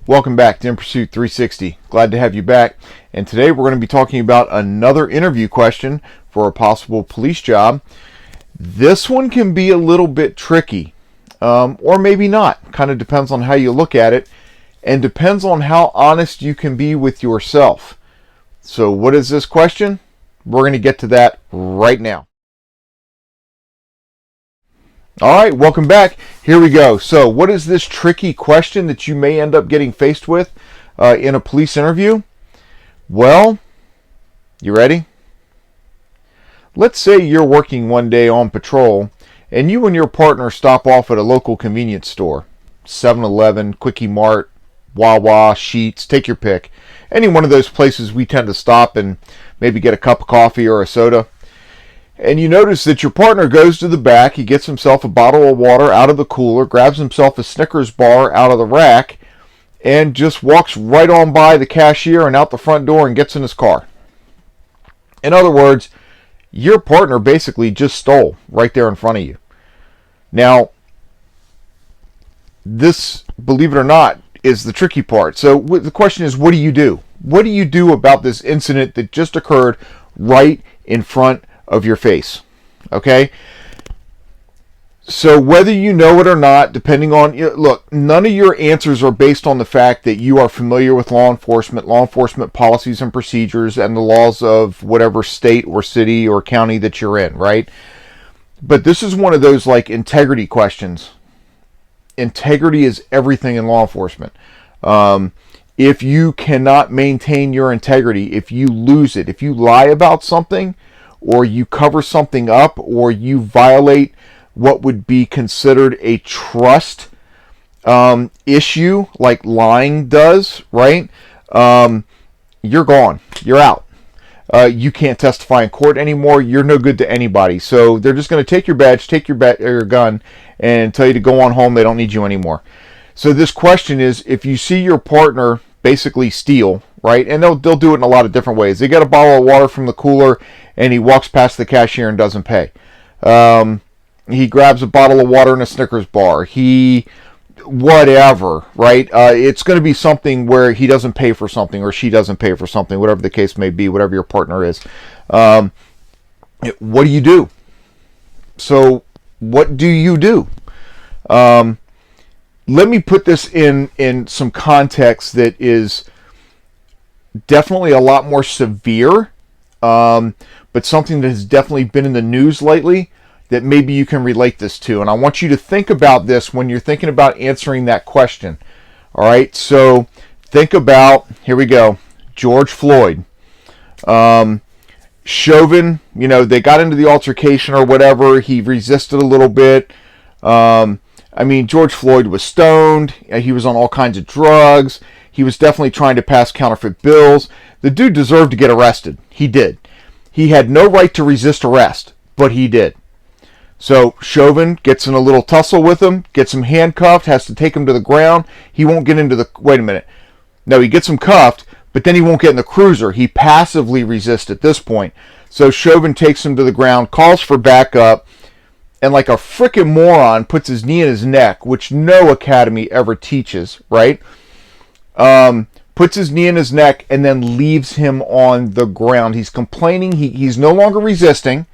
Welcome back to In Pursuit 360. Glad to have you back. And today we're going to be talking about another interview question for a possible police job. This one can be a little bit tricky, or maybe not. Kind of depends on how you look at it, and depends on how honest you can be with yourself. So what is this question? We're going to get to that right now. All right, welcome back. Here we go. So what is this tricky question that you may end up getting faced with in a police interview? Well, you ready? Let's say you're working one day on patrol and you and your partner stop off at a local convenience store. 7-Eleven, Quickie Mart, Wawa, Sheetz, take your pick. Any one of those places we tend to stop and maybe get a cup of coffee or a soda. And you notice that your partner goes to the back, he gets himself a bottle of water out of the cooler, grabs himself a Snickers bar out of the rack, and just walks right on by the cashier and out the front door and gets in his car. In other words, your partner basically just stole right there in front of you. Now, this, believe it or not, is the tricky part. So the question is, what do you do? What do you do about this incident that just occurred right in front of your face? Okay, so whether you know it or not, depending on, look, none of your answers are based on the fact that you are familiar with law enforcement policies and procedures and the laws of whatever state or city or county that you're in, right? But this is one of those like integrity questions. Integrity is everything in law enforcement. If you cannot maintain your integrity, if you lose it, if you lie about something, or you cover something up, or you violate what would be considered a trust issue, like lying does, right? You're gone. You're out. You can't testify in court anymore. You're no good to anybody. So they're just going to take your badge, take your gun, and tell you to go on home. They don't need you anymore. So this question is, if you see your partner basically steal, right? And they'll do it in a lot of different ways. They get a bottle of water from the cooler and he walks past the cashier and doesn't pay. He grabs a bottle of water and a Snickers bar. Whatever, right? It's going to be something where he doesn't pay for something or she doesn't pay for something, whatever the case may be, whatever your partner is. What do you do? So what do you do? Let me put this in some context that is definitely a lot more severe, but something that has definitely been in the news lately that maybe you can relate this to. And I want you to think about this when you're thinking about answering that question. All right, so think about, here we go, George Floyd. Chauvin, they got into the altercation or whatever. He resisted a little bit. George Floyd was stoned. He was on all kinds of drugs. He was definitely trying to pass counterfeit bills. The dude deserved to get arrested. He did. He had no right to resist arrest, but he did. So Chauvin gets in a little tussle with him, gets him handcuffed, has to take him to the ground. He won't get into the... Wait a minute. No, he gets him cuffed, but then he won't get in the cruiser. He passively resists at this point. So Chauvin takes him to the ground, calls for backup, and like a frickin' moron puts his knee in his neck, which no academy ever teaches, right? Puts his knee in his neck and then leaves him on the ground. He's complaining. He's no longer resisting.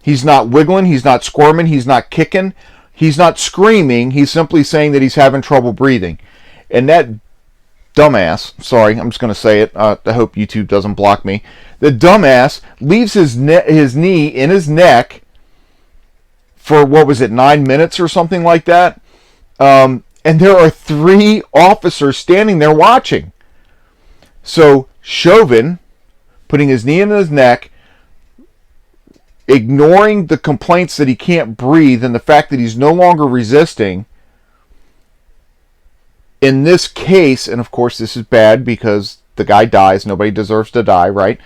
He's not wiggling. He's not squirming. He's not kicking. He's not screaming. He's simply saying that he's having trouble breathing. And that dumbass, sorry, I'm just going to say it. I hope YouTube doesn't block me. The dumbass leaves his knee in his neck for, 9 minutes or something like that. And there are 3 officers standing there watching. So Chauvin, putting his knee in his neck, ignoring the complaints that he can't breathe and the fact that he's no longer resisting. In this case, and of course this is bad because the guy dies. Nobody deserves to die, right?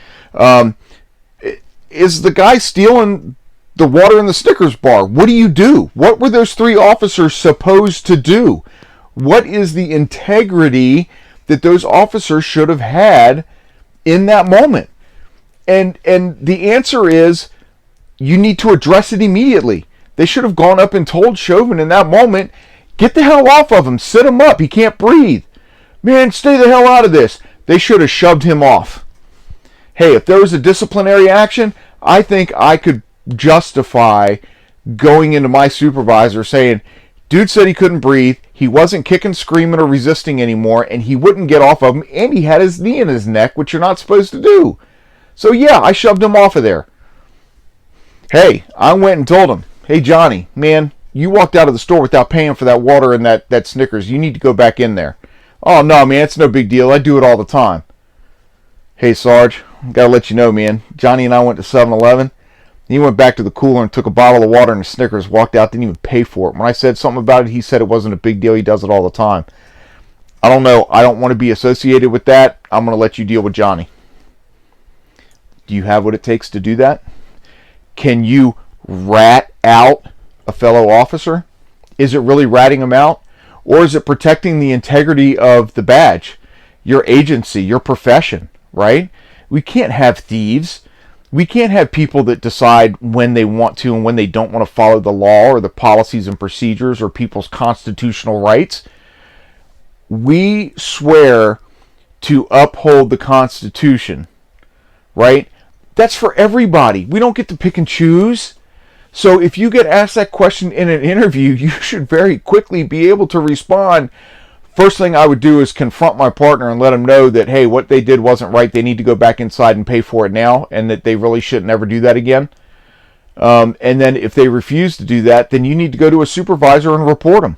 Is the guy stealing the water in the Snickers bar? What do you do? What were those 3 officers supposed to do? What is the integrity that those officers should have had in that moment? And the answer is, you need to address it immediately. They should have gone up and told Chauvin in that moment, get the hell off of him, sit him up, he can't breathe. Man, stay the hell out of this. They should have shoved him off. Hey, if there was a disciplinary action, I think I could justify going into my supervisor saying, dude said he couldn't breathe, he wasn't kicking, screaming, or resisting anymore, and he wouldn't get off of him, and he had his knee in his neck, which you're not supposed to do. So yeah, I shoved him off of there. Hey, I went and told him, hey Johnny, man, you walked out of the store without paying for that water and that Snickers. You need to go back in there. Oh no, man, it's no big deal. I do it all the time. Hey Sarge, gotta let you know, man, Johnny and I went to 7-Eleven. He went back to the cooler and took a bottle of water and a Snickers, walked out, didn't even pay for it. When I said something about it, he said it wasn't a big deal. He does it all the time. I don't know. I don't want to be associated with that. I'm going to let you deal with Johnny. Do you have what it takes to do that? Can you rat out a fellow officer? Is it really ratting him out? Or is it protecting the integrity of the badge, your agency, your profession, right? We can't have thieves. We can't have people that decide when they want to and when they don't want to follow the law or the policies and procedures or people's constitutional rights. We swear to uphold the Constitution, right? That's for everybody. We don't get to pick and choose. So if you get asked that question in an interview, you should very quickly be able to respond. First thing I would do is confront my partner and let them know that, hey, what they did wasn't right. They need to go back inside and pay for it now, and that they really should never do that again. And then if they refuse to do that, then you need to go to a supervisor and report them.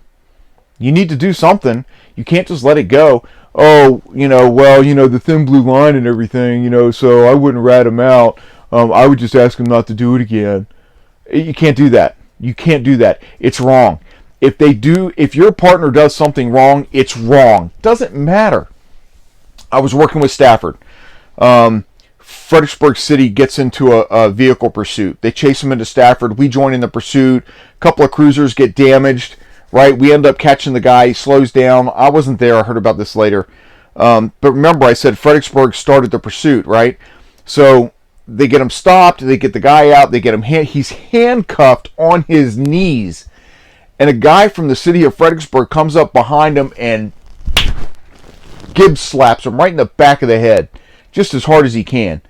You need to do something. You can't just let it go. Oh, the thin blue line and everything, so I wouldn't rat them out. I would just ask them not to do it again. You can't do that. You can't do that. It's wrong. If your partner does something wrong, it's wrong. Doesn't matter. I was working with Stafford. Fredericksburg City gets into a vehicle pursuit. They chase him into Stafford. We join in the pursuit. A couple of cruisers get damaged, right? We end up catching the guy. He slows down. I wasn't there. I heard about this later. But remember, I said Fredericksburg started the pursuit, right? So they get him stopped. They get the guy out. They get him. He's handcuffed on his knees. And a guy from the city of Fredericksburg comes up behind him and Gibbs slaps him right in the back of the head, just as hard as he can.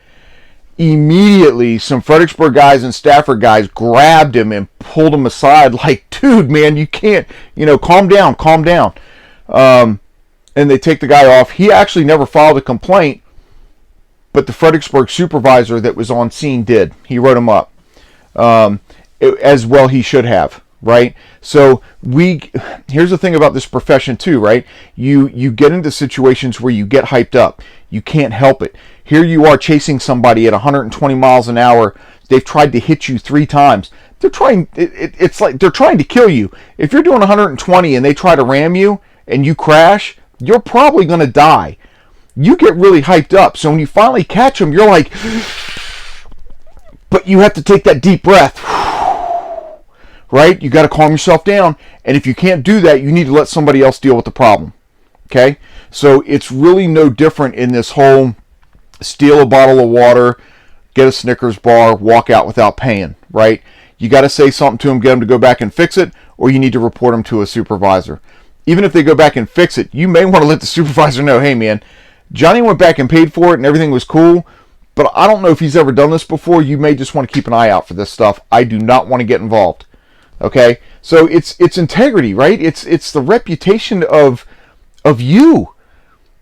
Immediately, some Fredericksburg guys and Stafford guys grabbed him and pulled him aside like, dude, man, you can't, calm down, calm down. And they take the guy off. He actually never filed a complaint, but the Fredericksburg supervisor that was on scene did. He wrote him up. As well he should have. Right? So here's the thing about this profession too, right? You get into situations where you get hyped up. You can't help it. Here you are chasing somebody at 120 miles an hour. They've tried to hit you 3 times. It's like they're trying to kill you. If you're doing 120 and they try to ram you and you crash, you're probably going to die. You get really hyped up. So when you finally catch them, you're like, but you have to take that deep breath. Right? You got to calm yourself down. And if you can't do that, you need to let somebody else deal with the problem. Okay? So it's really no different in this whole steal a bottle of water, get a Snickers bar, walk out without paying. Right? You got to say something to them, get them to go back and fix it, or you need to report them to a supervisor. Even if they go back and fix it, you may want to let the supervisor know, hey man, Johnny went back and paid for it and everything was cool, but I don't know if he's ever done this before. You may just want to keep an eye out for this stuff. I do not want to get involved. Okay, so it's integrity, right? It's the reputation of you.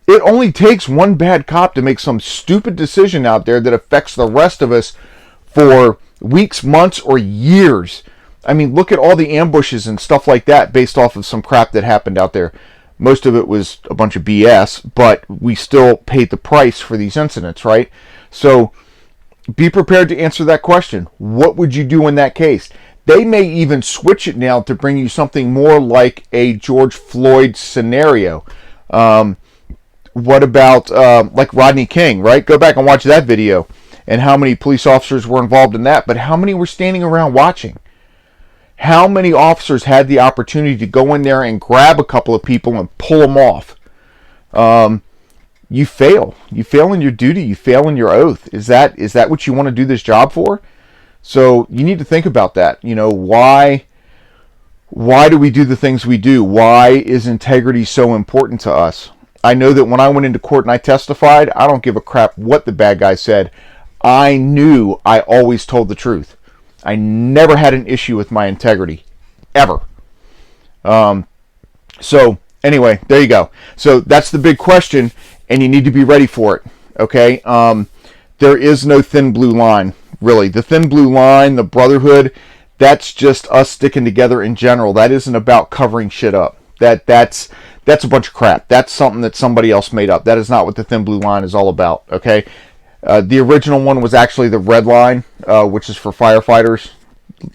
It only takes one bad cop to make some stupid decision out there that affects the rest of us for weeks, months, or years. I mean, look at all the ambushes and stuff like that based off of some crap that happened out there. Most of it was a bunch of BS, but we still paid the price for these incidents, right? So be prepared to answer that question. What would you do in that case? They may even switch it now to bring you something more like a George Floyd scenario. What about like Rodney King, right? Go back and watch that video and how many police officers were involved in that, but how many were standing around watching? How many officers had the opportunity to go in there and grab a couple of people and pull them off? You fail. You fail in your duty. You fail in your oath. Is that what you want to do this job for? So you need to think about that. Why do we do the things we do? Why is integrity so important to us? I know that when I went into court and I testified, I don't give a crap what the bad guy said. I knew I always told the truth. I never had an issue with my integrity, ever. So anyway, there you go. So that's the big question, and you need to be ready for it. Okay. There is no thin blue line, really. The thin blue line, the brotherhood, that's just us sticking together in general. That isn't about covering shit up. That's a bunch of crap. That's something that somebody else made up. That is not what the thin blue line is all about. Okay. The original one was actually the red line, which is for firefighters.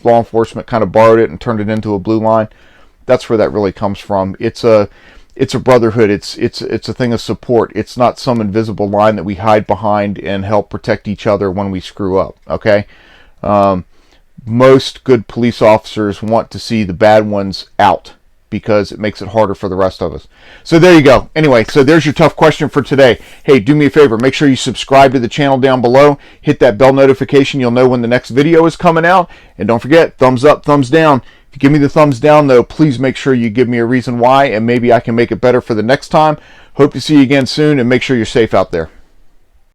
Law enforcement kind of borrowed it and turned it into a blue line. That's where that really comes from. It's a brotherhood. It's a thing of support. It's not some invisible line that we hide behind and help protect each other when we screw up. Okay. Most good police officers want to see the bad ones out, because it makes it harder for the rest of us. So there you go. Anyway, so there's your tough question for today. Hey, do me a favor. Make sure you subscribe to the channel down below. Hit that bell notification. You'll know when the next video is coming out. And don't forget, thumbs up, thumbs down. If you give me the thumbs down, though, please make sure you give me a reason why, and maybe I can make it better for the next time. Hope to see you again soon, and make sure you're safe out there.